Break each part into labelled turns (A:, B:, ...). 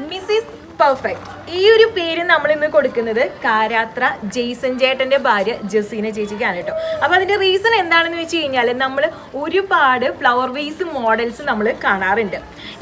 A: Mrs perfect. ഈ ഒരു പേര് നമ്മൾ ഇന്ന് കൊടുക്കുന്നത് കാരാത്ര ജെയ്സൺ ചേട്ടന്റെ ഭാര്യ ജസീന ചേച്ചിക്കാണ് കേട്ടോ. അപ്പൊ അതിന്റെ റീസൺ എന്താണെന്ന് വെച്ച് കഴിഞ്ഞാൽ നമ്മൾ ഒരുപാട് ഫ്ലവർ വേസ് മോഡൽസ് നമ്മൾ കാണാറുണ്ട്.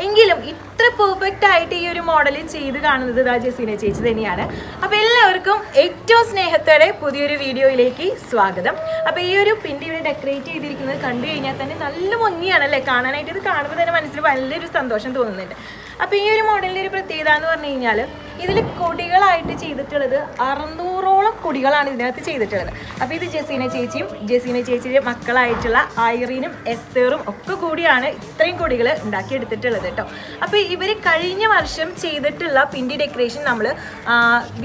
A: എങ്കിലും ഇത്ര പെർഫെക്റ്റ് ആയിട്ട് ഈ ഒരു മോഡൽ ചെയ്ത് കാണുന്നത് ജസീന ചേച്ചി തന്നെയാണ്. അപ്പൊ എല്ലാവർക്കും ഏറ്റവും സ്നേഹത്തോടെ പുതിയൊരു വീഡിയോയിലേക്ക് സ്വാഗതം. അപ്പൊ ഈ ഒരു പിണ്ടി ഇവിടെ ഡെക്കറേറ്റ് ചെയ്തിരിക്കുന്നത് കണ്ടു കഴിഞ്ഞാൽ തന്നെ നല്ല ഭംഗിയാണല്ലേ കാണാനായിട്ട്. ഇത് കാണുമ്പോൾ തന്നെ മനസ്സിൽ നല്ലൊരു സന്തോഷം തോന്നുന്നുണ്ട്. അപ്പൊ ഈ ഒരു മോഡലിന്റെ ഒരു പ്രത്യേകത എന്ന് പറഞ്ഞു കഴിഞ്ഞാൽ ഇതിൽ കൊടികളായിട്ട് ചെയ്തിട്ടുള്ളത് 600ഓളം കൊടികളാണ് ഇതിനകത്ത് ചെയ്തിട്ടുള്ളത്. അപ്പോൾ ഇത് ജസീന ചേച്ചിയും ജസീന ചേച്ചിയുടെ മക്കളായിട്ടുള്ള ഐറീനും എസ്തേറും ഒക്കെ കൂടിയാണ് ഇത്രയും കൊടികൾ ഉണ്ടാക്കിയെടുത്തിട്ടുള്ളത് കേട്ടോ. അപ്പോൾ ഇവർ കഴിഞ്ഞ വർഷം ചെയ്തിട്ടുള്ള പിണ്ടി ഡെക്കറേഷൻ നമ്മൾ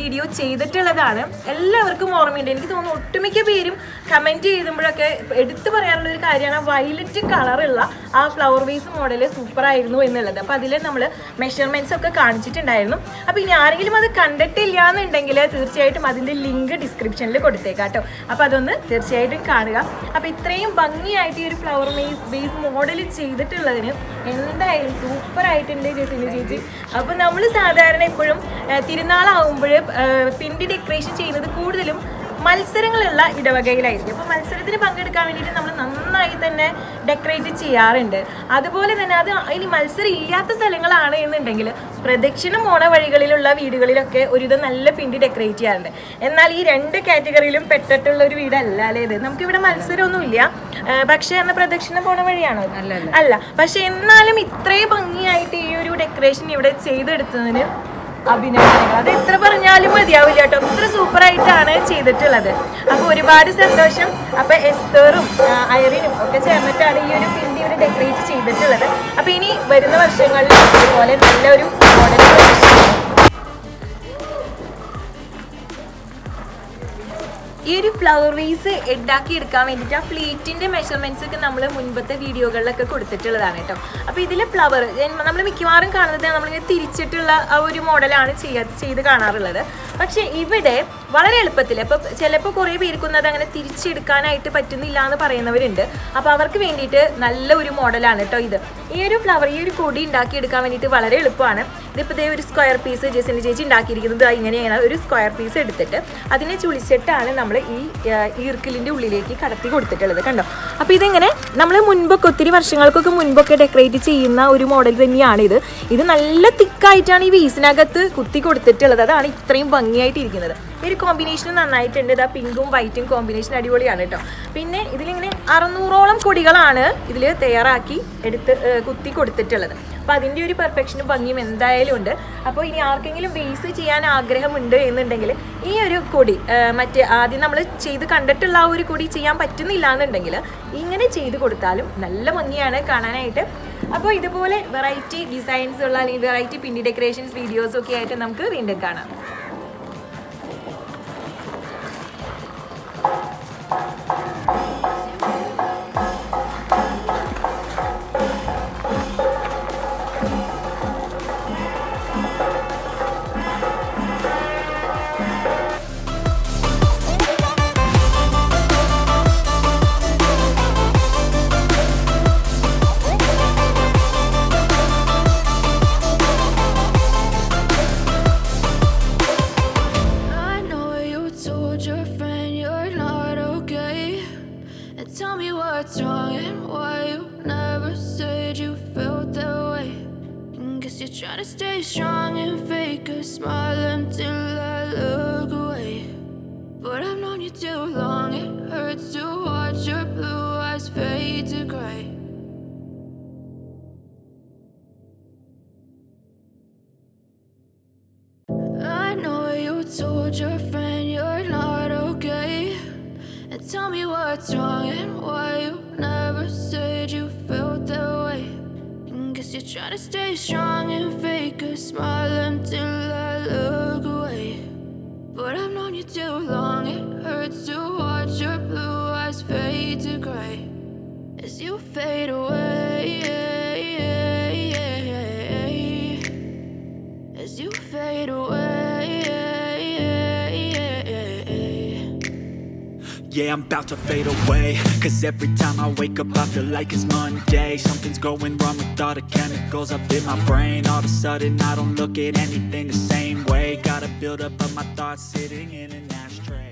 A: വീഡിയോ ചെയ്തിട്ടുള്ളതാണ്. എല്ലാവർക്കും ഓർമ്മയുണ്ട്. എനിക്ക് തോന്നുന്നു ഒട്ടുമിക്ക പേരും കമൻറ്റ് ചെയ്തുമ്പോഴൊക്കെ എടുത്തു പറയാനുള്ള ഒരു കാര്യമാണ് വയലറ്റ് കളറുള്ള ആ ഫ്ലവർ വേസ് മോഡൽ സൂപ്പറായിരുന്നു എന്നുള്ളത്. അപ്പോൾ അതിൽ നമ്മൾ മെഷർമെൻറ്റ്സ് ഒക്കെ കാണിച്ചിട്ടുണ്ടായിരുന്നു. അപ്പോൾ ഇനി ആരെങ്കിലും അത് കണ്ടിട്ടില്ല എന്നുണ്ടെങ്കിൽ തീർച്ചയായിട്ടും അതിൻ്റെ ലിങ്ക് ഡിസ്ക്രിപ്ഷനിൽ കൊടുത്തേക്കാം കേട്ടോ. അപ്പോൾ അതൊന്ന് തീർച്ചയായിട്ടും കാണുക. അപ്പോൾ ഇത്രയും ഭംഗിയായിട്ട് ഈ ഒരു ഫ്ലവർ ബേസ് മോഡൽ ചെയ്തിട്ടുള്ളതിന് എന്തായാലും സൂപ്പറായിട്ടുണ്ട് ജസീന ചേച്ചി. അപ്പോൾ നമ്മൾ സാധാരണ എപ്പോഴും തിരുനാളാവുമ്പോൾ പിണ്ടി ഡെക്കറേഷൻ ചെയ്യുന്നത് കൂടുതലും മത്സരങ്ങളുള്ള ഇടവകയിലായിരിക്കും. അപ്പോൾ മത്സരത്തിന് പങ്കെടുക്കാൻ വേണ്ടിയിട്ട് നമ്മൾ നന്നായി തന്നെ ഡെക്കറേറ്റ് ചെയ്യാറുണ്ട്. അതുപോലെ തന്നെ അത് ഇനി മത്സരം ഇല്ലാത്ത സ്ഥലങ്ങളാണ് എന്നുണ്ടെങ്കിൽ പ്രദക്ഷിണം പോണ വഴികളിലുള്ള വീടുകളിലൊക്കെ ഒരുവിധം നല്ല പിണ്ടി ഡെക്കറേറ്റ് ചെയ്യാറുണ്ട്. എന്നാൽ ഈ രണ്ട് കാറ്റഗറിയിലും പെട്ടിട്ടുള്ള ഒരു വീടല്ല അല്ലേ ഇത്. നമുക്കിവിടെ മത്സരമൊന്നുമില്ല. പക്ഷേ എന്നാൽ പ്രദക്ഷിണം പോണ വഴിയാണോ? അല്ല. പക്ഷെ എന്നാലും ഇത്രയും ഭംഗിയായിട്ട് ഈ ഒരു ഡെക്കറേഷൻ ഇവിടെ ചെയ്തെടുത്തതിന് അഭിനന്ദനങ്ങൾ. അത് എത്ര പറഞ്ഞാലും മതിയാവില്ല കേട്ടോ. അത്ര സൂപ്പറായിട്ടാണ് ചെയ്തിട്ടുള്ളത്. അപ്പോൾ ഒരുപാട് സന്തോഷം. അപ്പോൾ എസ്തേറും ഐറീനും ഒക്കെ ചേർന്നിട്ടാണ് ഈ ഒരു പിണ്ടി ഇവിടെ ഡെക്കറേറ്റ് ചെയ്തിട്ടുള്ളത്. അപ്പോൾ ഇനി വരുന്ന വർഷങ്ങളിൽ ഇതുപോലെ നല്ലൊരു മോഡൽ ഈ ഒരു ഫ്ലവർ വേസ് ഉണ്ടാക്കി എടുക്കാൻ വേണ്ടിയിട്ട് ആ പ്ലേറ്റിൻ്റെ മെഷർമെൻറ്റ്സ് ഒക്കെ നമ്മൾ മുൻപത്തെ വീഡിയോകളിലൊക്കെ കൊടുത്തിട്ടുള്ളതാണ് കേട്ടോ. അപ്പോൾ ഇതിൽ ഫ്ലവർ നമ്മൾ മിക്കവാറും കാണുന്നത് നമ്മളിങ്ങനെ തിരിച്ചിട്ടുള്ള ആ ഒരു മോഡലാണ് ചെയ്ത് കാണാറുള്ളത്. പക്ഷേ ഇവിടെ വളരെ എളുപ്പത്തിൽ അപ്പോൾ ചിലപ്പോൾ കുറേ പേർക്കൊന്നത് അങ്ങനെ തിരിച്ചെടുക്കാനായിട്ട് പറ്റുന്നില്ല എന്ന് പറയുന്നവരുണ്ട്. അപ്പോൾ അവർക്ക് വേണ്ടിയിട്ട് നല്ല ഒരു മോഡലാണ് കേട്ടോ ഇത്. ഈ ഒരു ഫ്ലവർ ഈ ഒരു കൊടി ഉണ്ടാക്കിയെടുക്കാൻ വേണ്ടിയിട്ട് വളരെ എളുപ്പമാണ്. ഇതിപ്പോൾ ഇതേ ഒരു സ്ക്വയർ പീസ് ജസീന ചേച്ചി ഉണ്ടാക്കിയിരിക്കുന്നത് ഇങ്ങനെയാണ്. ഒരു സ്ക്വയർ പീസ് എടുത്തിട്ട് അതിനെ ചുളിച്ചിട്ടാണ് നമ്മൾ ഈ ഈർക്കിലിൻ്റെ ഉള്ളിലേക്ക് കടത്തി കൊടുത്തിട്ടുള്ളത് കണ്ടോ. അപ്പോൾ ഇതിങ്ങനെ നമ്മൾ മുൻപൊക്കെ ഒത്തിരി വർഷങ്ങൾക്കൊക്കെ മുൻപൊക്കെ ഡെക്കറേറ്റ് ചെയ്യുന്ന ഒരു മോഡൽ തന്നെയാണിത്. ഇത് നല്ല തിക്കായിട്ടാണ് ഈ വീസിനകത്ത് കുത്തി കൊടുത്തിട്ടുള്ളത്. അതാണ് ഇത്രയും ഭംഗിയായിട്ടിരിക്കുന്നത്. ഈ ഒരു കോമ്പിനേഷൻ നന്നായിട്ടുണ്ട്. ഇതാ പിങ്കും വൈറ്റും കോമ്പിനേഷൻ അടിപൊളിയാണ് കേട്ടോ. പിന്നെ ഇതിലിങ്ങനെ 600ഓളം കൊടികളാണ് ഇതിൽ തയ്യാറാക്കി എടുത്ത് കുത്തി കൊടുത്തിട്ടുള്ളത്. അപ്പോൾ അതിൻ്റെ ഒരു പെർഫെക്ഷനും ഭംഗിയും എന്തായാലും ഉണ്ട്. അപ്പോൾ ഇനി ആർക്കെങ്കിലും വേസ് ചെയ്യാൻ ആഗ്രഹമുണ്ട് എന്നുണ്ടെങ്കിൽ ഈ ഒരു കൊടി മറ്റേ ആദ്യം നമ്മൾ ചെയ്ത് കണ്ടിട്ടുള്ള ആ ഒരു കൊടി ചെയ്യാൻ പറ്റുന്നില്ല എന്നുണ്ടെങ്കിൽ ഇങ്ങനെ ചെയ്ത് കൊടുത്താലും നല്ല ഭംഗിയാണ് കാണാനായിട്ട്. അപ്പോൾ ഇതുപോലെ വെറൈറ്റി ഡിസൈൻസ് ഉള്ള അല്ലെങ്കിൽ വെറൈറ്റി പിണ്ടി ഡെക്കറേഷൻസ് വീഡിയോസൊക്കെ ആയിട്ട് നമുക്ക് വീണ്ടും കാണാം.
B: Trying to stay strong and fake a smile until I look away. But I've known you too long, it hurts to watch your blue eyes fade to gray. I know you told your friend you're not okay, and tell me what's wrong and why you never said you felt that way. You're trying to stay strong and fake a smile until I look away. But I've known you too long, it hurts to watch your blue eyes fade to gray. As you fade away, as you fade away.
C: Yeah, I'm about to fade away. Cause every time I wake up I feel like it's Monday. Something's going wrong with all the chemicals up in my brain. All of a sudden I don't look at anything the same way. Got a build up of my thoughts sitting in an ashtray.